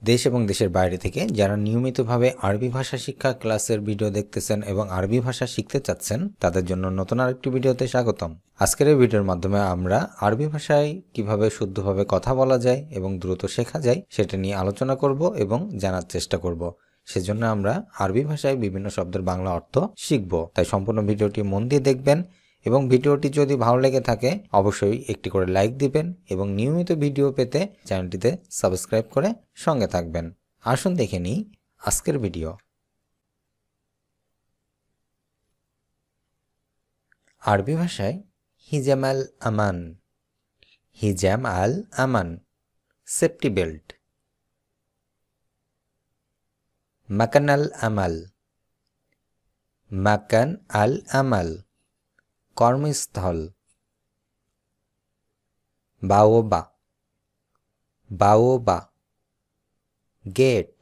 দেশ এবং দেশের বাইরে থেকে যারা নিয়মিতভাবে আরবি ভাষা শিক্ষা ক্লাসের ভিডিও দেখতেছেন এবং আরবি ভাষা শিখতে চাচ্ছেন তাদের জন্য নতুন আরেকটি ভিডিওতে স্বাগতম। আজকের এই ভিডিওর মাধ্যমে আমরা আরবি ভাষায় কিভাবে শুদ্ধভাবে কথা বলা যায় এবং দ্রুত শেখা যায় সেটা নিয়ে আলোচনা করব এবং জানার চেষ্টা করব। সেজন্য আমরা আরবি ভাষায় বিভিন্ন শব্দের বাংলা অর্থ শিখব। তাই সম্পূর্ণ ভিডিওটি মন দিয়ে দেখবেন এবং ভিডিওটি যদি ভালো লেগে থাকে অবশ্যই একটি করে লাইক দিবেন এবং নিয়মিত ভিডিও পেতে চ্যানেলটিতে সাবস্ক্রাইব করে সঙ্গে থাকবেন। আসুন দেখে নিই আজকের ভিডিও। আরবি ভাষায় হিজাম আল আমান, হিজাম আল আমান সেফটি বেল্ট। মাকান আল আমাল, মাকান আল আমাল কর্মস্থল। বাওবা, বাওবা গেট।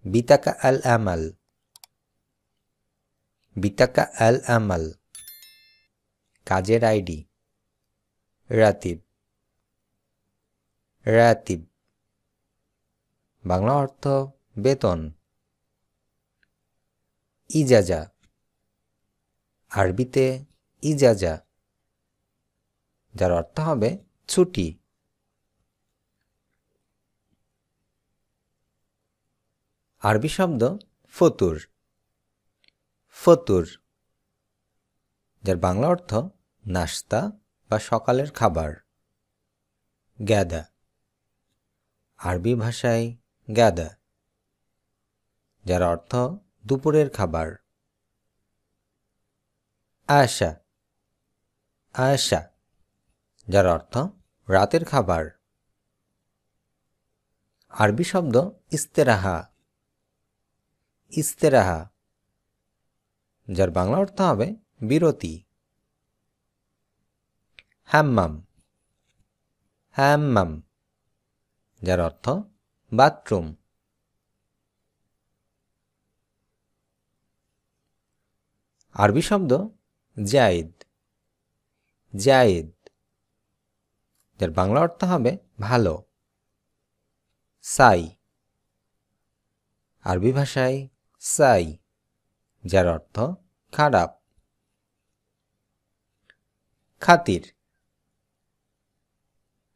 বিতাকা আল আমাল, বিতাকা আল আমাল কাজের আইডি। রাতিব, রাতিব বাংলা অর্থ বেতন। ইজাজা, আরবিতে ইজাজা যার অর্থ হবে ছুটি। আরবি শব্দ ফতুর, ফতুর যার বাংলা অর্থ নাস্তা বা সকালের খাবার। গাদা, আরবি ভাষায় গাদা যার অর্থ দুপুরের খাবার। আশা, আশা যার অর্থ রাতের খাবার। আরবি শব্দ ইস্তেরাহা, ইস্তেরাহা যার বাংলা অর্থ হবে বিরতি। হাম্মাম, হাম্মাম যার অর্থ বাথরুম। আরবি শব্দ জায়েদ, জায়েদ যার বাংলা অর্থ হবে ভালো। সাই, আরবি ভাষায় সাই যার অর্থ খারাপ। খাতির,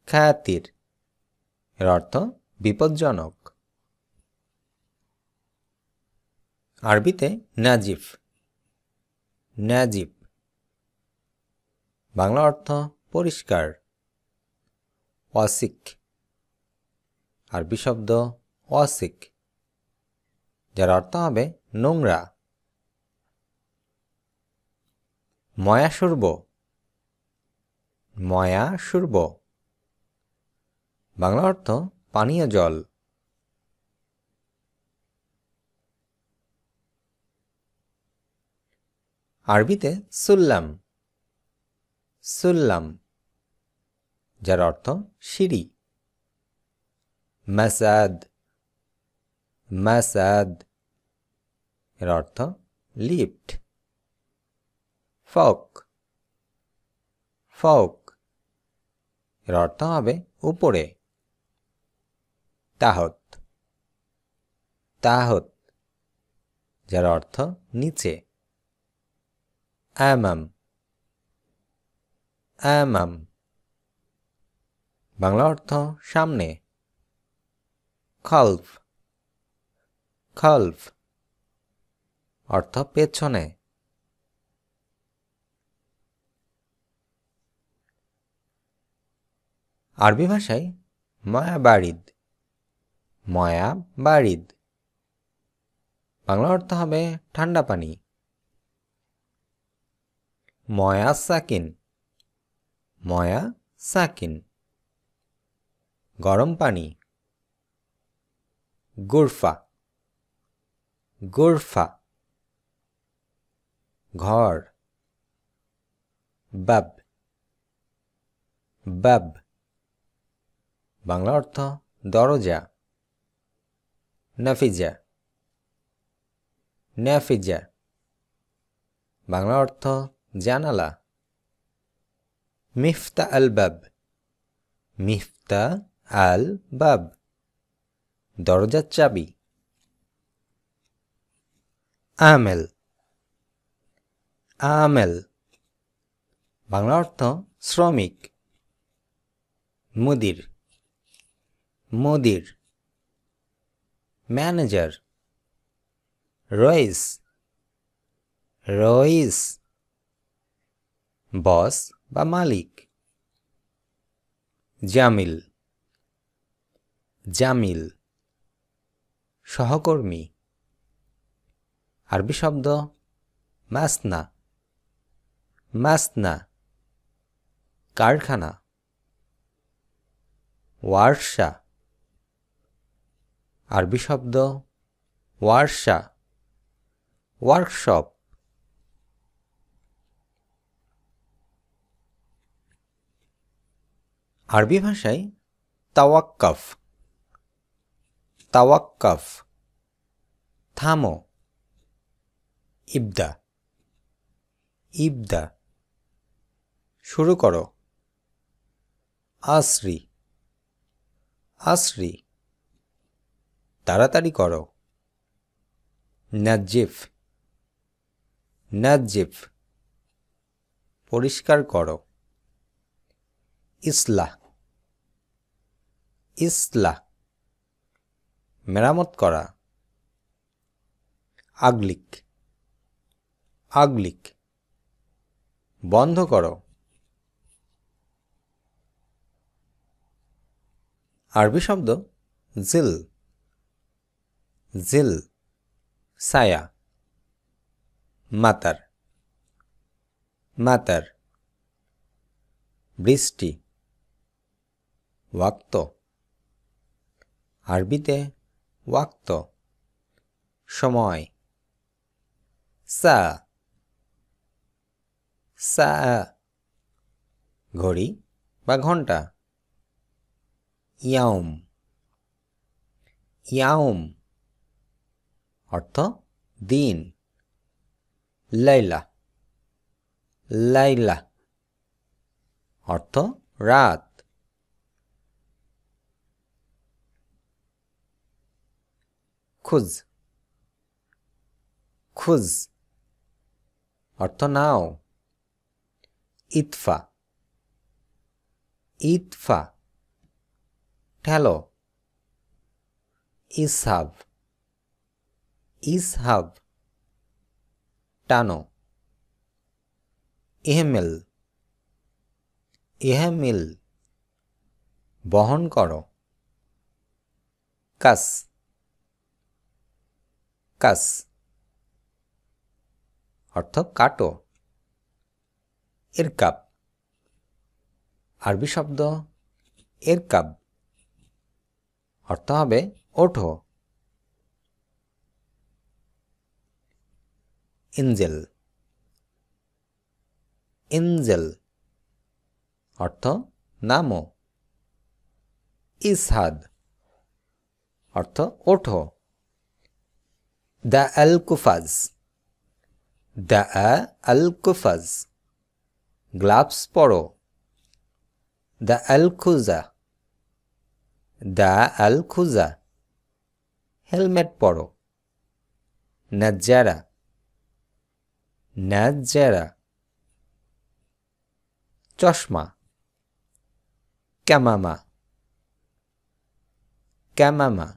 খাতির এর অর্থ বিপজ্জনক। আরবিতে নাজিফ, নাজিফ বাংলা অর্থ পরিষ্কার। ওয়াসিক, আরবি শব্দ ওয়াসিক যার অর্থ হবে নোংরা। ময়া সুরব, ময়া সুরব বাংলা অর্থ পানীয় জল। আরবিতে সুল্লাম, সুল্লাম যার অর্থ সিঁড়ি। মাসাদ, মাসাদ এর অর্থ লিফট। ফক, ফক এর অর্থ হবে উপরে। তাহত, তাহত যার অর্থ নিচে। আমাম, আমাম বাংলা অর্থ সামনে। খলফ, খলফ অর্থ পেছনে। আরবি ভাষায় ময়া বারিদ, ময়া বারিদ বাংলা অর্থ হবে ঠান্ডা পানি। ময়া সাকিন, ময়া সাকিন গরম পানি। গুরফা, গুরফা ঘর। বাব, বাব বাংলা অর্থ দরজা। নাফিজা, নাফিজা বাংলা অর্থ জানালা। মিফতা আল বাব, মিফতা আল বাব দরজার চাবি। আমেল, আমেল বাংলা অর্থ শ্রমিক। মুদির, মুদির। ম্যানেজার, রইস, রইস বস বা মালিক। জামিল, জামিল সহকর্মী। আরবি শব্দ মাসনা, মাসনা কারখানা। ওয়ার্কশা, আরবি শব্দ ওয়ার্কশা, ওয়ার্কশপ। আরবি ভাষায় তাওয়াক্কাফ, তাওয়াক্কাফ থামো। ইবদা, ইবদা শুরু করো। আসরি, আসরি তাড়াতাড়ি করো। নাজ্জিফ, নাজ্জিফ পরিষ্কার করো। ইসলাহ, ইসলাহ মেরামত করা। আগলিক, আগলিক বন্ধ করো। আরবি শব্দ জিল, জিল ছায়া। মাতার, মাতার বৃষ্টি। ওয়াক্ত, আরবিতে ওয়াক্ত সময়। সা, সা ঘড়ি বা ঘন্টা। ইয়াউম, ইয়াউম অর্থ দিন। লাইলা, লাইলা অর্থ রাত। খুজ, খুজ অর্থ নাও। ইতফা, ইতফা ঠেলো। ইসহাব, ইসহাব টানো। ইহমিল, ইহমিল বহন করো। কাস, কাস অর্থ কাটো। ইরকাব, আরবি শব্দ ইরকাব অর্থ হবে ওঠো। ইনজেল, ইনজেল অর্থ নামো। ইসহাদ অর্থ ওঠো। দা আল কুফাজ, দা আল কুফাজ গ্লাভস পরো। দা আল খুজা, দা আল খুজা হেলমেট পরো। নাজ্জারা, নাজ্জারা চশমা। ক্যামামা, ক্যামামা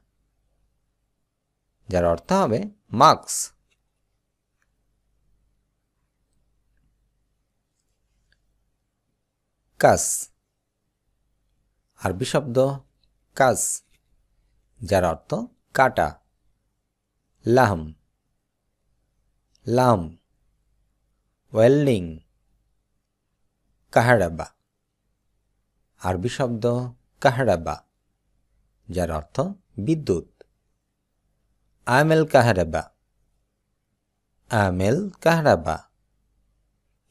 যার অর্থ হবে মাস্ক। কাস, আরবি শব্দ কাস যার অর্থ কাটা। লাহম, লাম ওয়েল্ডিং। কাহারাবা, আরবি শব্দ কাহারাবা যার অর্থ বিদ্যুৎ। আমেল কাহারাবা, আমেল কাহারাবা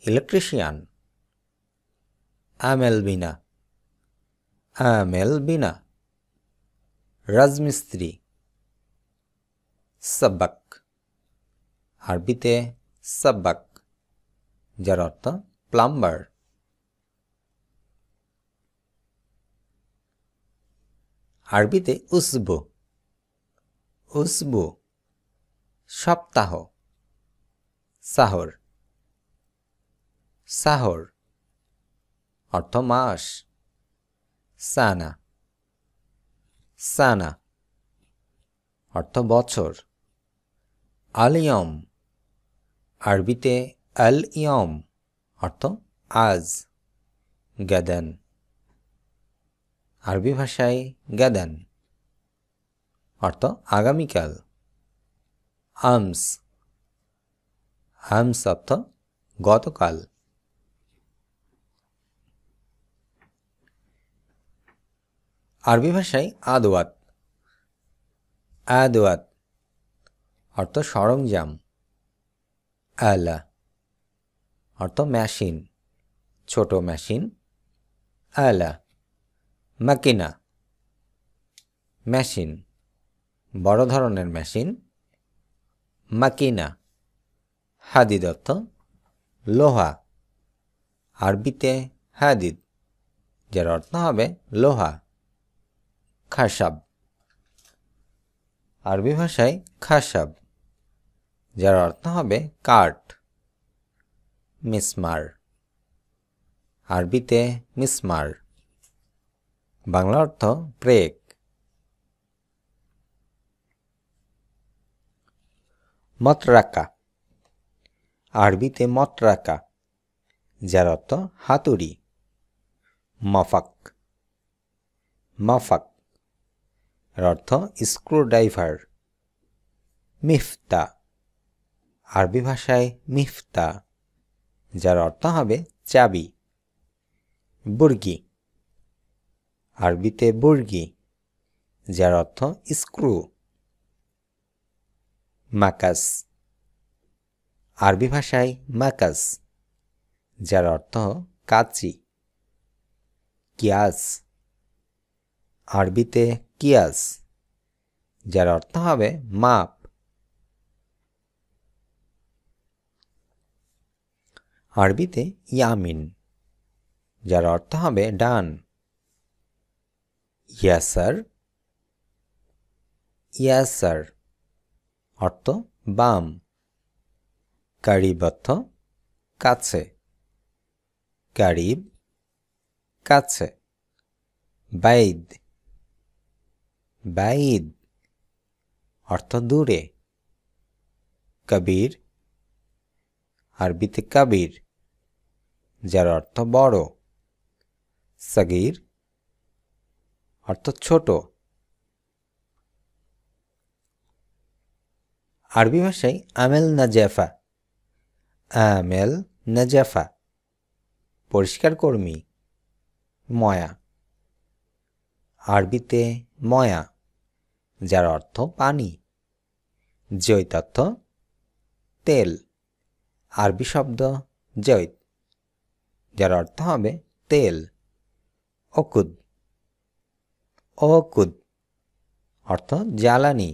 ইলেকট্রিশিয়ান। আমেল বিনা, আমেল বিনা রাজমিস্ত্রি। সাব্বাক, আরবিতে সাব্বাক যার অর্থ প্লাম্বার। আরবিতে উসবু, উসবু সপ্তাহ, সাহর, সাহর অর্থ মাস, সানা, সানা অর্থ বছর, আলিয়ম আরবিতে আল ইয়ম অর্থ আজ, গাদান আরবি ভাষায় গাদান অর্থ আগামীকাল, আমস, আমস অর্থ গতকাল। আরবি ভাষায় আদওয়াত, আদওয়াত অর্থ সরঞ্জাম, আলা অর্থ মেশিন, ছোট মেশিন, আলা, মাকিনা মেশিন, বড় ধরনের মেশিন, মাকিনা, হাদিদ অর্থ লোহা, আরবিতে হাদিদ যার অর্থ হবে লোহা, খাসাব আরবি ভাষায় খাসাব যার অর্থ হবে কাঠ, মিসমার আরবিতে মিসমার বাংলা অর্থ ব্রেক। মতরাকা আরবিতে মতরাকা যার অর্থ হাতুড়ি, মফাক, মফাক এর অর্থ স্ক্রুড্রাইভার। মিফতা আরবি ভাষায় মিফতা যার অর্থ হবে চাবি, বুর্গি আরবিতে বুর্গি যার অর্থ স্ক্রু, মাকাস আরবি ভাষায় মাকাস যার অর্থ কাঁচি, কিয়াস আরবিতে কিয়াস যার অর্থ হবে মাপ, আরবিতে ইয়ামিন যার অর্থ হবে ডান, ইয়াসার, ইয়াসার অর্থ বাম, কারিব অর্থ কাছে, কারিব কাছে, বাইদ, বাইদ অর্থ দূরে, কবির আরবিতে কবির যার অর্থ বড়, সগীর অর্থ ছোট। আরবি ভাষায় আমেল নাজাফা, আমেল নাজাফা পরিষ্কার কর্মী, ময়া আরবিতে ময়া যার অর্থ পানি, জৈত অর্থ তেল, আরবি শব্দ জৈত যার অর্থ হবে তেল, অকুদ, অকুদ অর্থ জ্বালানি,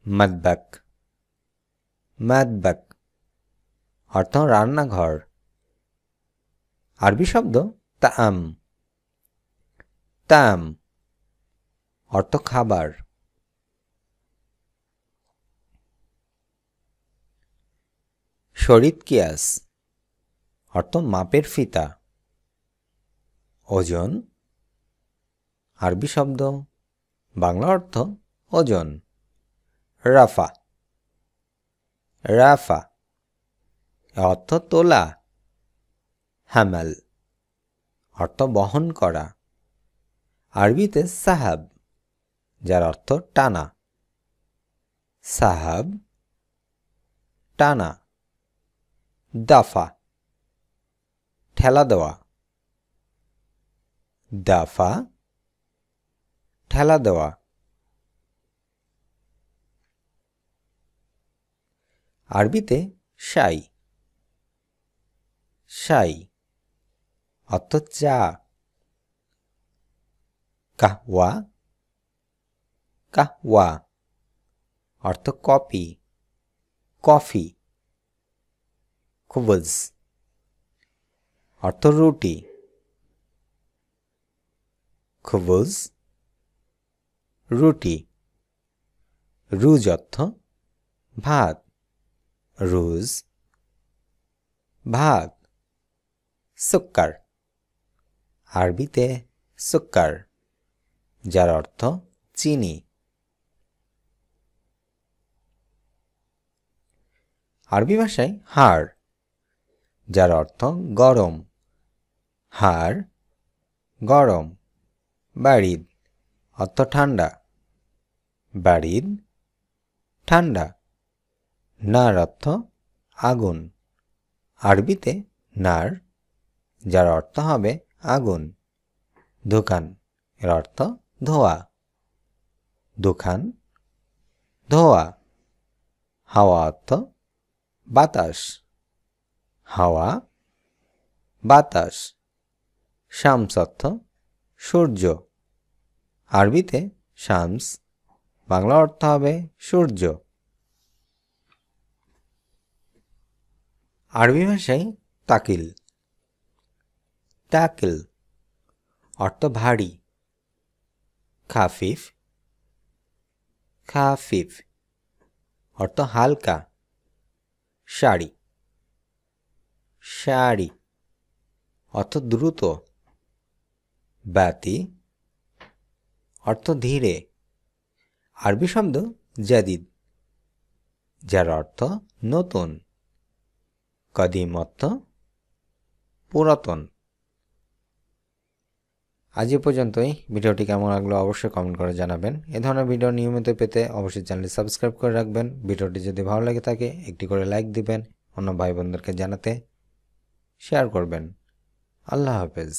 মাদবাক, মাদবাক অর্থ রান্নাঘর, আরবি শব্দ তাআম, তাম অর্থ খাবার। শরীত কিয়াস অর্থ মাপের ফিতা, ওজন আরবি শব্দ বাংলা অর্থ ওজন, রাফা, রাফা অর্থ তোলা, হামাল অর্থ বহন করা, আরবিতে সাহাব যার অর্থ টানা, সাহাব টানা, দাফা ঠেলা দেওয়া, দাফা ঠেলা দেওয়া। আরবিতে শাই, শাই অর্থ চা, কাহওয়া, কাহওয়া অর্থ কফি, কফি, খুবজ অর্থ রুটি, খুবজ রুটি, রুজ অর্থ ভাত, রুজ ভাত। সুক্কার, আরবিতে সুক্কার, যার অর্থ চিনি। আরবি ভাষায় হাড়, যার অর্থ গরম, হাড় গরম। বারিদ অর্থ ঠান্ডা, বারিদ ঠান্ডা। নার অর্থ আগুন, আরবিতে নার, যার অর্থ হবে আগুন। দোকান, এর অর্থ ধোয়া, দোকান ধোয়া। হাওয়া অর্থ বাতাস, হাওয়া বাতাস। শামস অর্থ সূর্য, আরবিতে শামস, বাংলা অর্থ হবে সূর্য। আরবি ভাষায় তাকিল, তাকিল অর্থ ভারী, খাফিফ, খাফিফ অর্থ হালকা। শাড়ি, শাড়ি অর্থ দ্রুত। বাতি অর্থ ধীরে। আরবি শব্দ জাদিদ, যার অর্থ নতুন। কদিম অর্থ পুরাতন। আজ এ পর্যন্তই। ভিডিওটি কেমন লাগলো অবশ্যই কমেন্ট করে জানাবেন। এ ধরনের ভিডিও নিয়মিত পেতে অবশ্যই চ্যানেলটি সাবস্ক্রাইব করে রাখবেন। ভিডিওটি যদি ভালো লাগে থাকে একটি করে লাইক দিবেন, অন্য ভাই বোনদেরকে জানাতে শেয়ার করবেন। আল্লাহ হাফেজ।